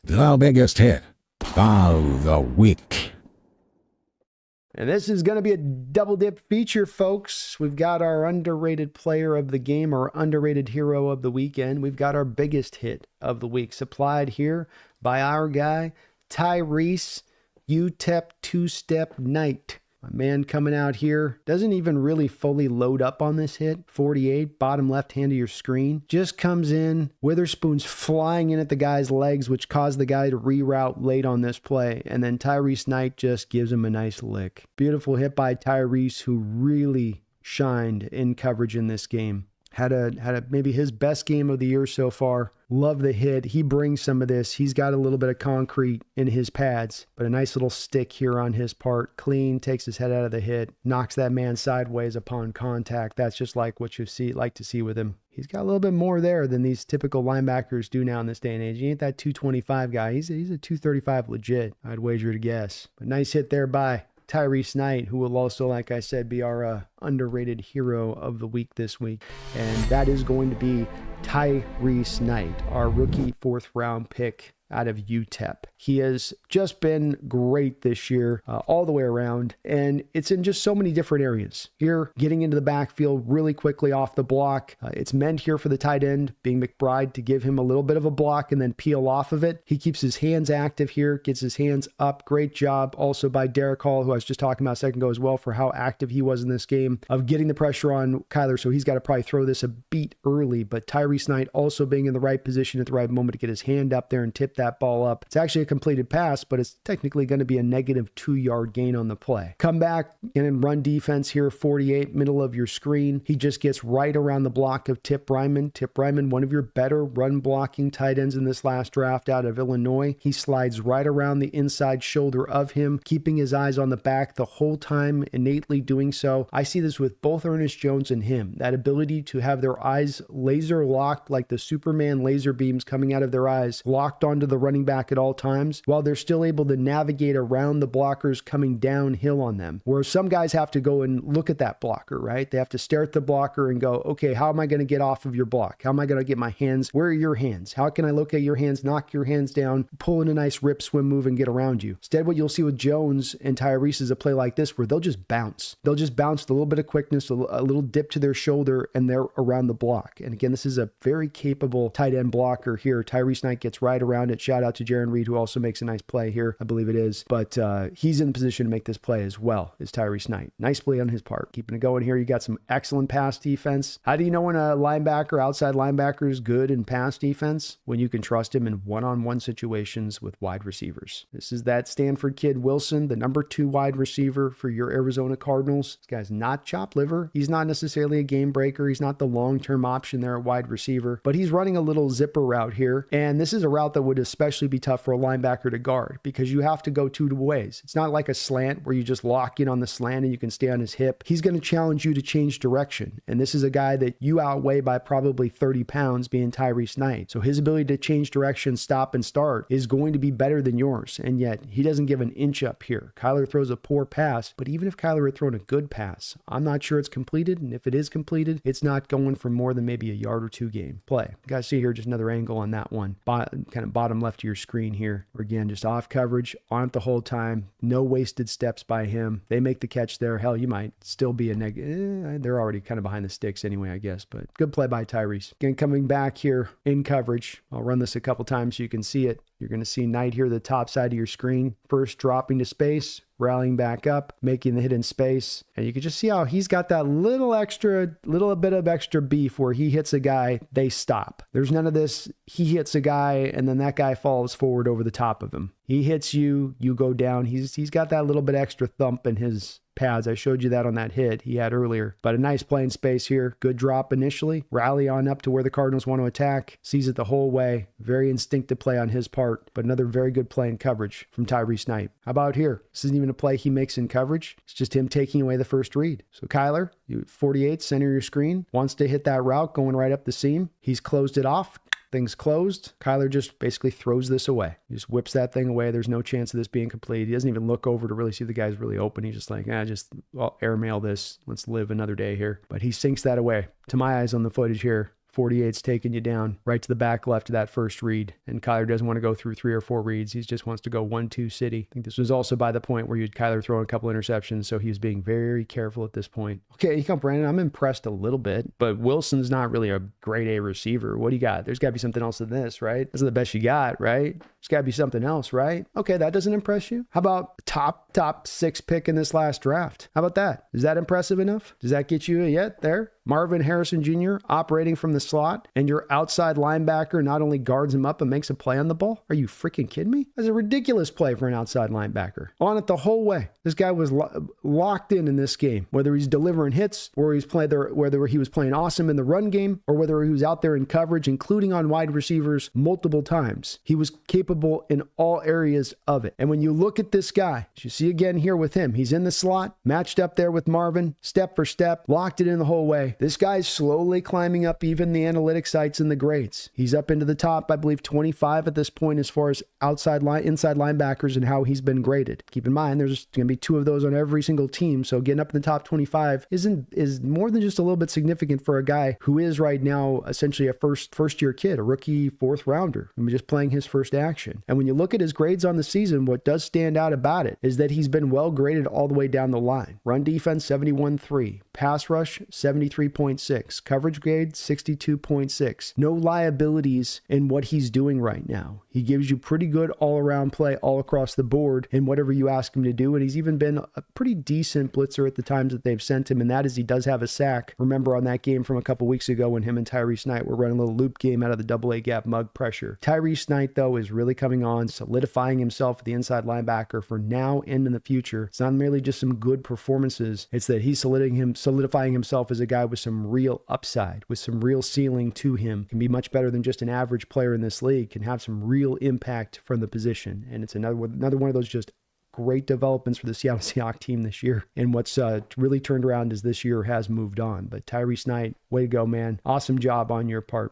The biggest hit of the week. And this is going to be a double dip feature, folks. We've got our underrated player of the game, or underrated hero of the weekend. We've got our biggest hit of the week, supplied here by our guy, Tyrice Two-Step Knight. A man coming out here, doesn't even really fully load up on this hit. 48, bottom left hand of your screen. Just comes in, Witherspoon's flying in at the guy's legs, which caused the guy to reroute late on this play. And then Tyrice Knight just gives him a nice lick. Beautiful hit by Tyrice, who really shined in coverage in this game. Had a maybe his best game of the year so far. Love the hit. He brings some of this. He's got a little bit of concrete in his pads, but a nice little stick here on his part. Clean, takes his head out of the hit, knocks that man sideways upon contact. That's just like what you like to see with him. He's got a little bit more there than these typical linebackers do now in this day and age. He ain't that 225 guy. He's a 235 legit, I'd wager to guess. But nice hit there by Tyrice Knight, who will also, like I said, be our underrated hero of the week this week. And that is going to be Tyrice Knight, our rookie 4th round pick out of UTEP. He has just been great this year, all the way around, and it's in just so many different areas. Here, getting into the backfield really quickly off the block. It's meant here for the tight end, being McBride, to give him a little bit of a block and then peel off of it. He keeps his hands active here, gets his hands up. Great job also by Derek Hall, who I was just talking about a second ago as well, for how active he was in this game of getting the pressure on Kyler, so he's got to probably throw this a beat early, but Tyrice Knight also being in the right position at the right moment to get his hand up there and tip that ball up. It's actually a completed pass, but it's technically going to be a negative 2-yard gain on the play. Come back and in run defense here, 48, middle of your screen. He just gets right around the block of Tip Ryman. Tip Ryman, one of your better run blocking tight ends in this last draft out of Illinois. He slides right around the inside shoulder of him, keeping his eyes on the back the whole time, innately doing so. I see this with both Ernest Jones and him, that ability to have their eyes laser locked, like the Superman laser beams coming out of their eyes, locked onto the running back at all times, while they're still able to navigate around the blockers coming downhill on them. Where some guys have to go and look at that blocker, right? They have to stare at the blocker and go, okay, how am I going to get off of your block? How am I going to get my hands? Where are your hands? How can I locate your hands, knock your hands down, pull in a nice rip, swim, move, and get around you? Instead, what you'll see with Jones and Tyrice is a play like this where they'll just bounce. They'll just bounce with a little bit of quickness, a little dip to their shoulder, and they're around the block. And again, this is a very capable tight end blocker here. Tyrice Knight gets right around it. Shout out to Jaron Reed, who also makes a nice play here. I believe it is. But he's in the position to make this play as well as Tyrice Knight. Nice play on his part. Keeping it going here. You got some excellent pass defense. How do you know when a linebacker, outside linebacker, is good in pass defense? When you can trust him in one-on-one situations with wide receivers. This is that Stanford kid Wilson, the number 2 wide receiver for your Arizona Cardinals. This guy's not chop liver. He's not necessarily a game breaker. He's not the long-term option there at wide receiver, but he's running a little zipper route here. And this is a route that would especially be tough for a linebacker to guard because you have to go 2 ways. It's not like a slant where you just lock in on the slant and you can stay on his hip. He's going to challenge you to change direction. And this is a guy that you outweigh by probably 30 pounds, being Tyrice Knight. So his ability to change direction, stop and start is going to be better than yours. And yet he doesn't give an inch up here. Kyler throws a poor pass, but even if Kyler had thrown a good pass, I'm not sure it's completed. And if it is completed, it's not going for more than maybe a yard or 2 game play. You guys see here just another angle on that one. Kind of bottom left of your screen here. Again, just off coverage, on it the whole time. No wasted steps by him. They make the catch there. Hell, you might still be a negative. They're already kind of behind the sticks anyway, I guess. But good play by Tyrice. Again, coming back here in coverage. I'll run this a couple times so you can see it. You're going to see Knight here, the top side of your screen. First dropping to space, rallying back up, making the hit in space. And you can just see how he's got that little bit of extra beef where he hits a guy, they stop. There's none of this, he hits a guy and then that guy falls forward over the top of him. He hits you, you go down. He's got that little bit extra thump in his pads. I showed you that on that hit he had earlier. But a nice play in space here. Good drop initially. Rally on up to where the Cardinals want to attack. Sees it the whole way. Very instinctive play on his part. But another very good play in coverage from Tyrice Knight. How about here? This isn't even a play he makes in coverage. It's just him taking away the first read. So Kyler, 48, center your screen. Wants to hit that route going right up the seam. He's closed it off. Things closed. Kyler just basically throws this away. He just whips that thing away. There's no chance of this being complete. He doesn't even look over to really see the guy's really open. He's just like, I'll airmail this. Let's live another day here. But he sinks that away. To my eyes on the footage here, 48's taking you down right to the back left of that first read. And Kyler doesn't want to go through 3 or 4 reads. He just wants to go 1-2 city. I think this was also by the point where you'd Kyler throwing a couple interceptions, so he was being very careful at this point. Okay, you come Brandon. I'm impressed a little bit, but Wilson's not really a grade A receiver. What do you got? There's got to be something else than this, right? This is the best you got, right? There's got to be something else, right? Okay, that doesn't impress you. How about top 6 pick in this last draft? How about that? Is that impressive enough? Does that get you yet there? Marvin Harrison Jr. operating from the slot, and your outside linebacker not only guards him up and makes a play on the ball? Are you freaking kidding me? That's a ridiculous play for an outside linebacker. On it the whole way. This guy was locked in this game, whether he's delivering hits, or whether he was playing awesome in the run game, or whether he was out there in coverage, including on wide receivers multiple times. He was capable in all areas of it. And when you look at this guy, as you see again here with him, he's in the slot, matched up there with Marvin, step for step, locked it in the whole way. This guy's slowly climbing up even the analytics sites and the grades. He's up into the top, I believe, 25 at this point as far as inside linebackers and how he's been graded. Keep in mind, there's going to be 2 of those on every single team, so getting up in the top 25 is more than just a little bit significant for a guy who is right now essentially a first year kid, a rookie 4th rounder, just playing his first action. And when you look at his grades on the season, what does stand out about it is that he's been well graded all the way down the line. Run defense 71.3, pass rush 73.6, coverage grade 62.6. No liabilities in what he's doing right now. He gives you pretty good all-around play all across the board in whatever you ask him to do, and he's even been a pretty decent blitzer at the times that they've sent him, and that is he does have a sack. Remember on that game from a couple weeks ago when him and Tyrice Knight were running a little loop game out of the double-A gap mug pressure. Tyrice Knight, though, is really coming on, solidifying himself at the inside linebacker for now and in the future. It's not merely just some good performances, it's that he's solidifying himself as a guy with some real upside, with some real ceiling to him. Can be much better than just an average player in this league, can have some real impact from the position. And it's another one of those just great developments for the Seattle Seahawks team this year. And what's really turned around is this year has moved on. But Tyrice Knight, way to go, man. Awesome job on your part.